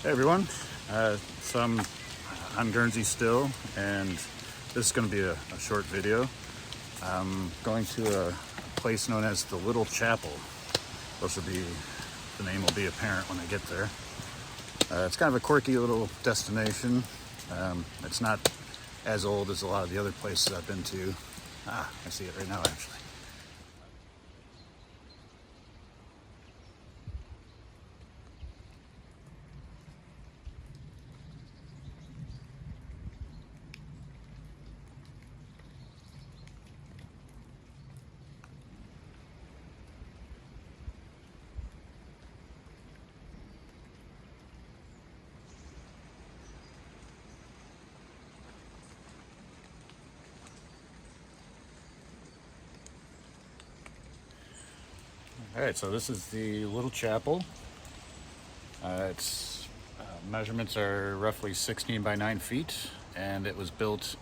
Hey everyone, so I'm on Guernsey still, and this is going to be a short video. I'm going to a place known as the Little Chapel. The name will be apparent when I get there. It's kind of a quirky little destination. It's not as old as a lot of the other places I've been to. I see it right now actually. All right, so this is the Little Chapel. Its measurements are roughly 16 by 9 feet, and it was built.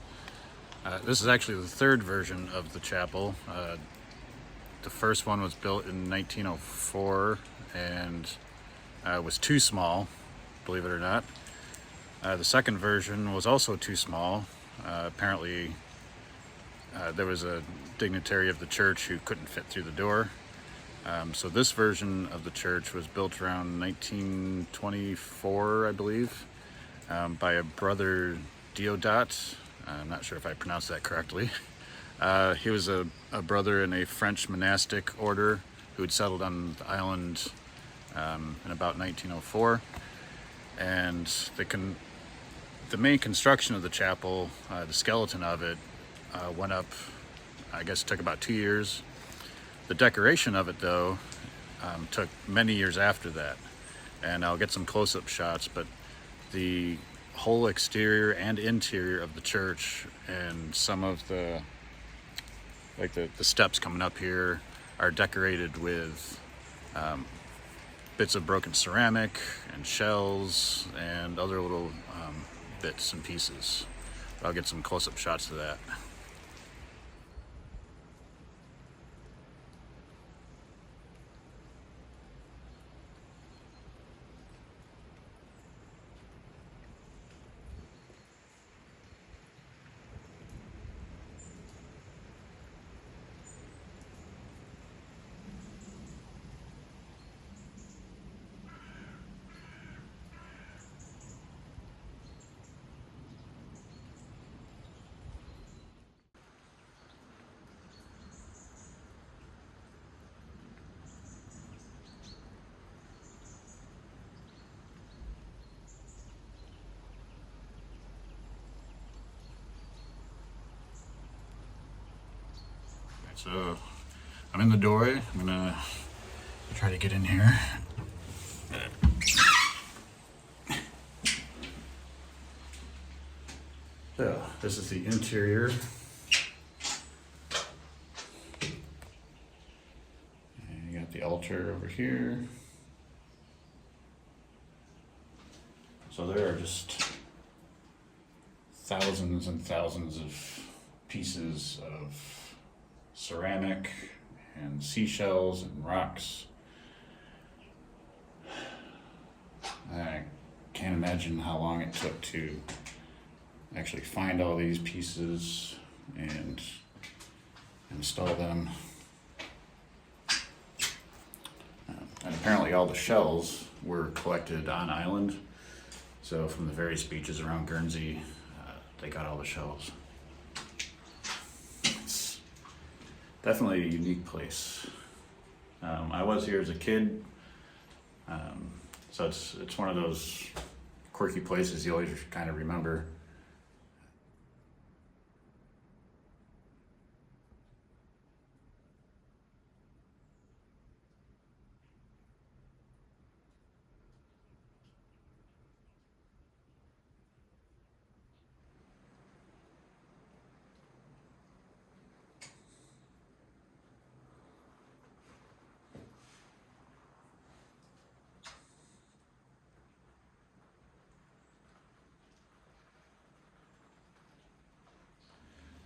This is actually the third version of the chapel. The first one was built in 1904 and was too small, believe it or not. The second version was also too small. Apparently, there was a dignitary of the church who couldn't fit through the door. So this version of the church was built around 1924, I believe, by a brother Diodot. I'm not sure if I pronounced that correctly. He was a brother in a French monastic order who had settled on the island in about 1904. And the main construction of the chapel, the skeleton of it, went up, I guess it took about 2 years. The decoration of it, though, took many years after that, and I'll get some close-up shots, but the whole exterior and interior of the church and some of the steps coming up here are decorated with bits of broken ceramic and shells and other little bits and pieces. I'll get some close-up shots of that. So I'm in the doorway. I'm gonna try to get in here. So this is the interior. And you got the altar over here. So there are just thousands and thousands of pieces of ceramic and seashells and rocks. I can't imagine how long it took to actually find all these pieces and install them. And apparently all the shells were collected on island. So from the various beaches around Guernsey, they got all the shells. Definitely a unique place. I was here as a kid, so it's one of those quirky places you always kind of remember.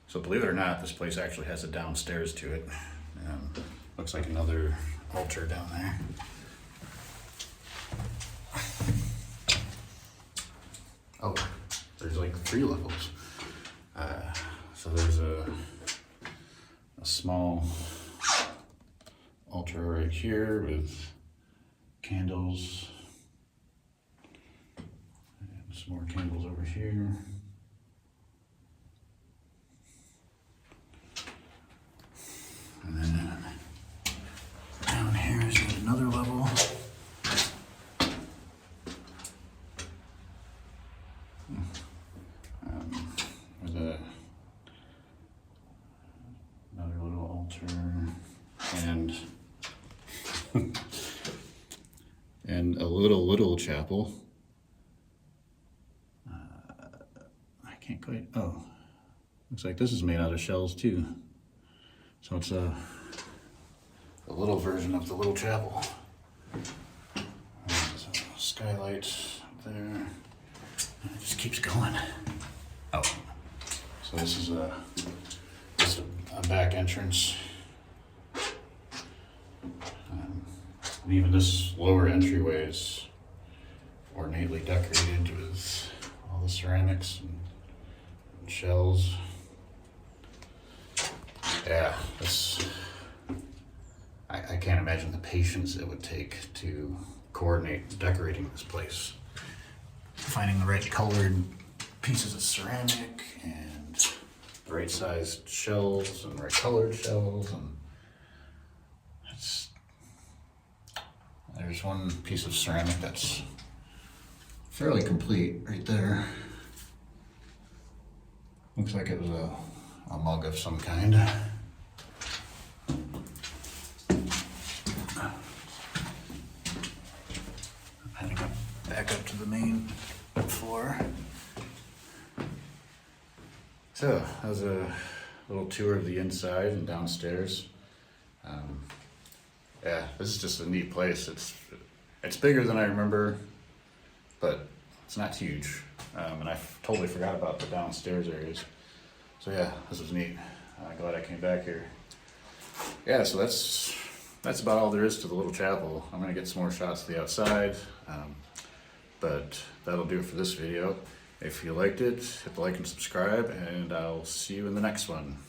So believe it or not, this place actually has a downstairs to it. Looks like another altar down there. like 3 levels. So there's a small altar right here with candles, and some more candles over here. And then down here is yet another level. With another little altar and and a little chapel. I can't quite. Oh, looks like this is made out of shells too. So it's a little version of the little chapel. There's a skylight up there. It just keeps going. Oh, so this is just a back entrance. And even this lower entryway is ornately decorated with all the ceramics and shells. Yeah, I can't imagine the patience it would take to coordinate decorating this place. Finding the right colored pieces of ceramic and the right sized shells and right colored shells, and there's one piece of ceramic that's fairly complete right there. Looks like it was a mug of some kind. Heading back up to the main floor. So that was a little tour of the inside and downstairs. Yeah, this is just a neat place. It's bigger than I remember, but it's not huge. And I totally forgot about the downstairs areas. So yeah, this was neat. Glad I came back here. Yeah, so that's about all there is to the little chapel. I'm gonna get some more shots of the outside, but that'll do it for this video. If you liked it, hit the like and subscribe, and I'll see you in the next one.